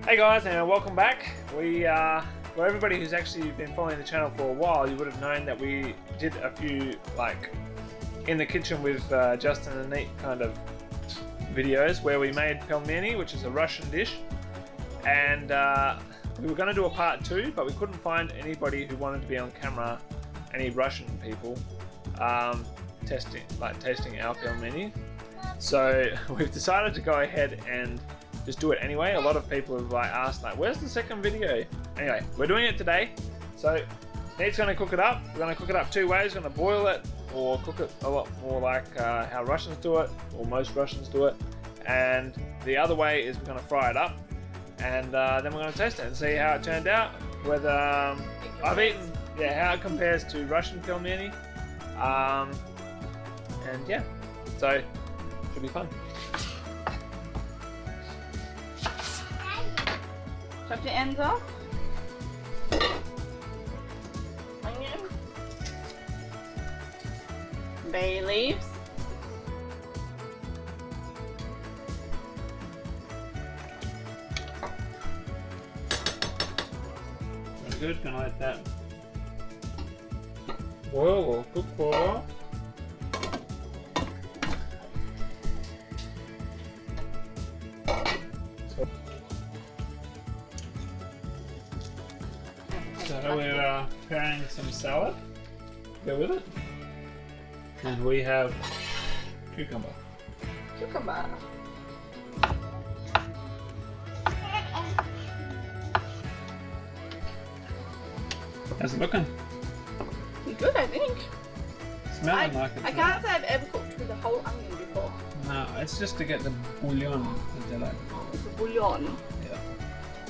Hey guys, and welcome back. For everybody who's actually been following the channel for a while, you would have known that we did a few like in the kitchen with Justin and Neat kind of videos where we made pelmeni, which is a Russian dish, and we were going to do a part 2, but we couldn't find anybody who wanted to be on camera, any Russian people tasting our pelmeni. So we've decided to go ahead and just do it anyway. A lot of people have asked where's the second video? Anyway, we're doing it today. So Nate's going to cook it up. We're going to cook it up 2 ways. We're going to boil it or cook it a lot more like how Russians do it, or most Russians do it. And the other way is we're going to fry it up, and then we're going to taste it and see how it turned out. Whether I've eaten, how it compares to Russian pelmeni. And yeah, so should be fun. Chop the ends off. Onion. Bay leaves. Very good. Gonna let that boil or cook for a while. So we're preparing some salad. Go with it. And we have cucumber. Cucumber. How's it looking? Good, I think. Smelling like it. I can't say I've ever cooked with a whole onion before. No, it's just to get the bouillon that they like. It's a bouillon. Yeah.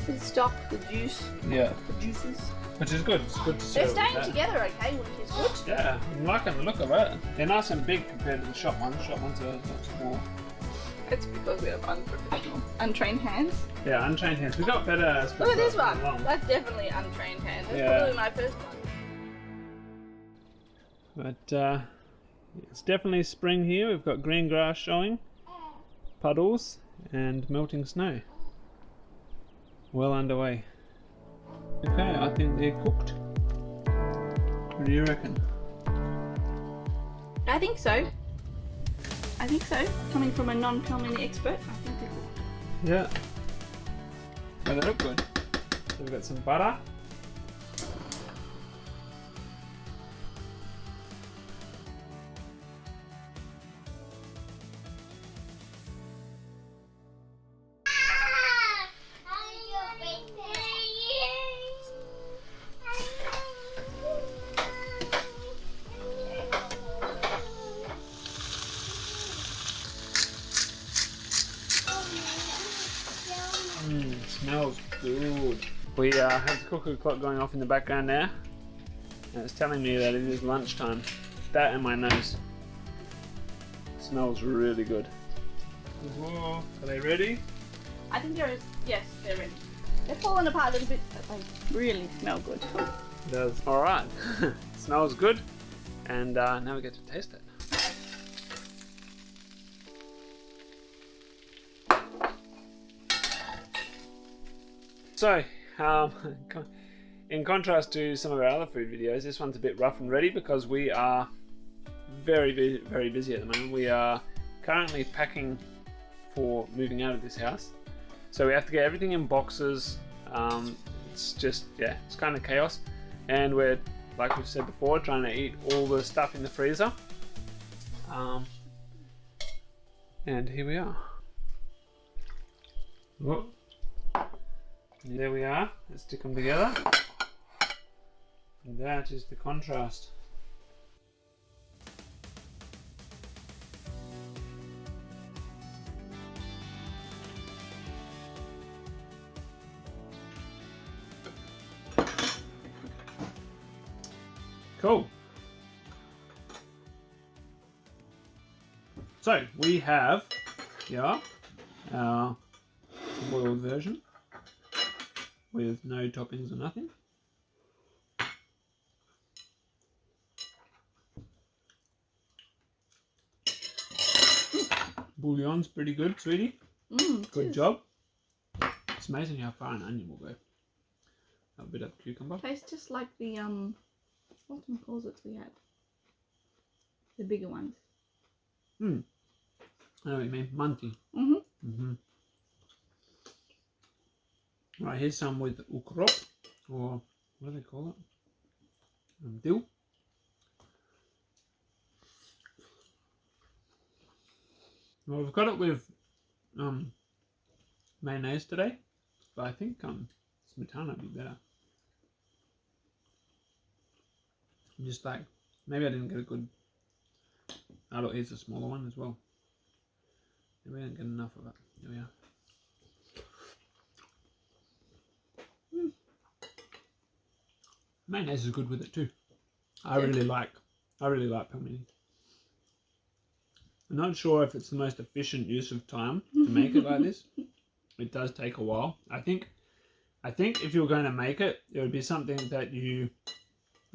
The stock, the juice. Yeah. The juices. Which is good. It's good to serve. They're staying together okay, which is good. Yeah, I'm liking the look of it. They're nice and big compared to the shop ones. Shop ones are a lot smaller. It's because we have unprofessional, untrained hands. Yeah, untrained hands. We got better. Look at this one. That's definitely untrained hands. That's probably my first one. But it's definitely spring here. We've got green grass showing, puddles, and melting snow. Well underway. Okay, I think they're cooked. What do you reckon? I think so. I think so. Coming from a non-pelmeni expert, I think they're cooked. Yeah. Well, they look good. So we've got some butter. Smells good. We have the cuckoo clock going off in the background now, and it's telling me that it is lunchtime. That and my nose. Smells really good. Whoa. Are they ready? I think there is. Yes, they're ready. They're falling apart a little bit, but they really smell good. It does. All right. Smells good, and now we get to taste it. So, in contrast to some of our other food videos, this one's a bit rough and ready because we are very busy at the moment. We are currently packing for moving out of this house. So we have to get everything in boxes. It's just, it's kind of chaos. And we're, like we've said before, trying to eat all the stuff in the freezer. And here we are. Whoa. And there we are. Let's stick them together. And that is the contrast. Cool. So we have our boiled version with no toppings or nothing. Bouillon's pretty good, sweetie. Good job. It's amazing how far an onion will go. A bit of cucumber. Tastes just like the what calls it we had. The bigger ones. I know what you mean. Munty. Right, here's some with 𝐒𝐷𝐏𝐏𝐿, or what do they call it? Dill. Well, we've got it with mayonnaise today, but I think smetana would be better. Just like, maybe I didn't get a good... Oh look, here's a smaller one as well. Maybe I didn't get enough of it. Here we are. Mayonnaise is good with it too. I really like pelmeni. I'm not sure if it's the most efficient use of time to make it like this. It does take a while. I think if you were going to make it, it would be something that you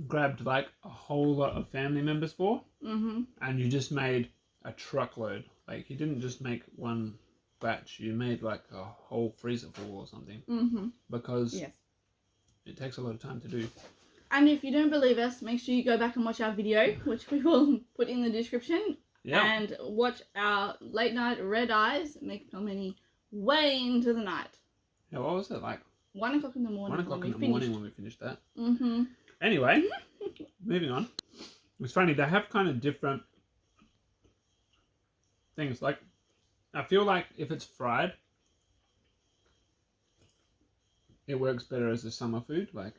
grabbed like a whole lot of family members for, and you just made a truckload. Like you didn't just make one batch, you made like a whole freezer full or something, because it takes a lot of time to do. And if you don't believe us, make sure you go back and watch our video, which we will put in the description, and watch our late night red eyes make pelmeni way into the night. Yeah, what was it like? 1 o'clock in the morning. 1 o'clock in the morning when we finished that. Mm-hmm. Anyway, moving on. It's funny, they have kind of different things. Like, I feel like if it's fried, it works better as a summer food. Like,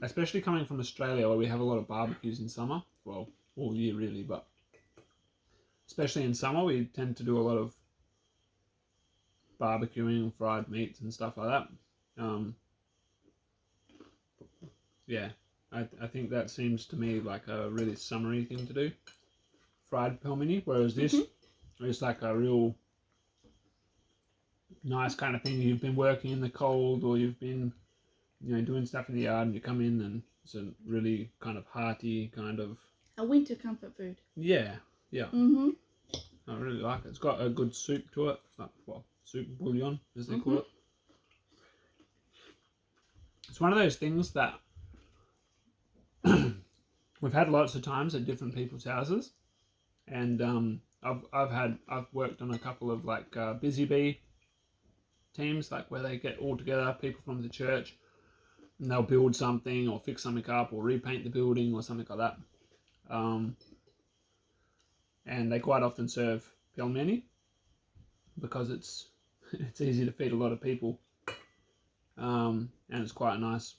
especially coming from Australia where we have a lot of barbecues in summer. Well, all year really, but especially in summer we tend to do a lot of barbecuing and fried meats and stuff like that. Yeah, I think that seems to me like a really summery thing to do, fried pelmeni, whereas this is like a real nice kind of thing. You've been working in the cold, or you've been, you know, doing stuff in the yard, and you come in and it's a really kind of hearty kind of... A winter comfort food. Yeah. I really like it. It's got a good soup to it, like, well, soup bouillon as they call it. It's one of those things that we've had lots of times at different people's houses, and I've worked on a couple of like busy bee teams, like where they get all together, people from the church, and they'll build something or fix something up or repaint the building or something like that. And they quite often serve pelmeni because it's easy to feed a lot of people, and it's quite a nice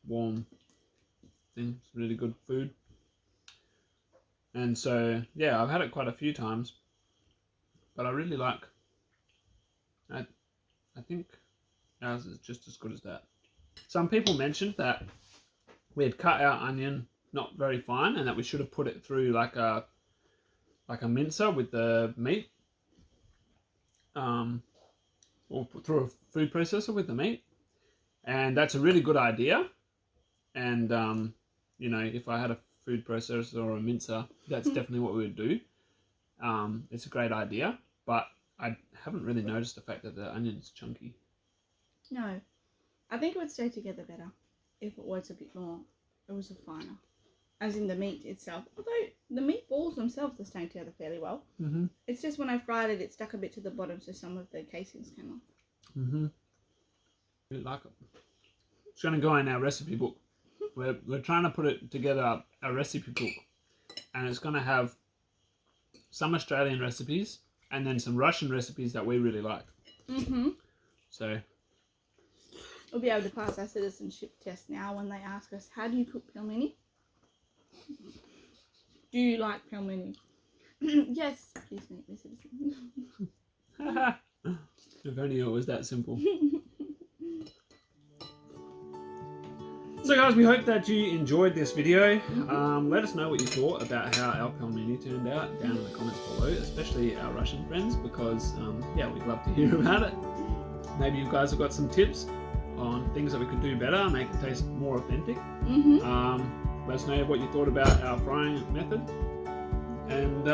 warm thing. It's really good food, and so yeah, I've had it quite a few times, but I really like. I think ours is just as good as that. Some people mentioned that we had cut our onion not very fine, and that we should have put it through like a mincer with the meat, or put through a food processor with the meat, and that's a really good idea. And you know, if I had a food processor or a mincer, that's definitely what we would do. It's a great idea, but I haven't really noticed the fact that the onion's chunky. No, I think it would stay together better if it was a bit more. It was a finer, as in the meat itself. Although the meatballs themselves are staying together fairly well. It's just when I fried it, it stuck a bit to the bottom, so some of the casings came off. Really like it. It's going to go in our recipe book. We're trying to put it together, a recipe book, and it's going to have some Australian recipes and then some Russian recipes that we really like. So we'll be able to pass our citizenship test now when they ask us, how do you cook pelmeni? Do you like pelmeni? Yes, please make me citizen. If only it was that simple. So guys, we hope that you enjoyed this video. Let us know what you thought about how our pelmeni turned out down in the comments below, especially our Russian friends, because yeah, we'd love to hear about it. Maybe you guys have got some tips on things that we could do better, make it taste more authentic. Let us know what you thought about our frying method. And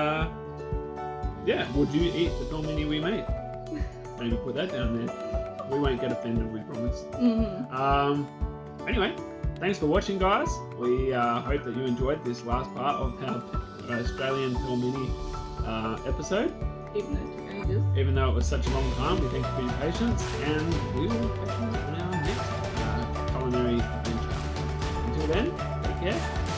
yeah, would you eat the pelmeni we made? Maybe put that down there. We won't get offended, we promise. Mm-hmm. Anyway, thanks for watching, guys. We hope that you enjoyed this last part of our Australian PELMENI episode. Even though it took ages. Even though it was such a long time, we thank you for your patience, and we will catch you on our next culinary adventure. Until then, take care.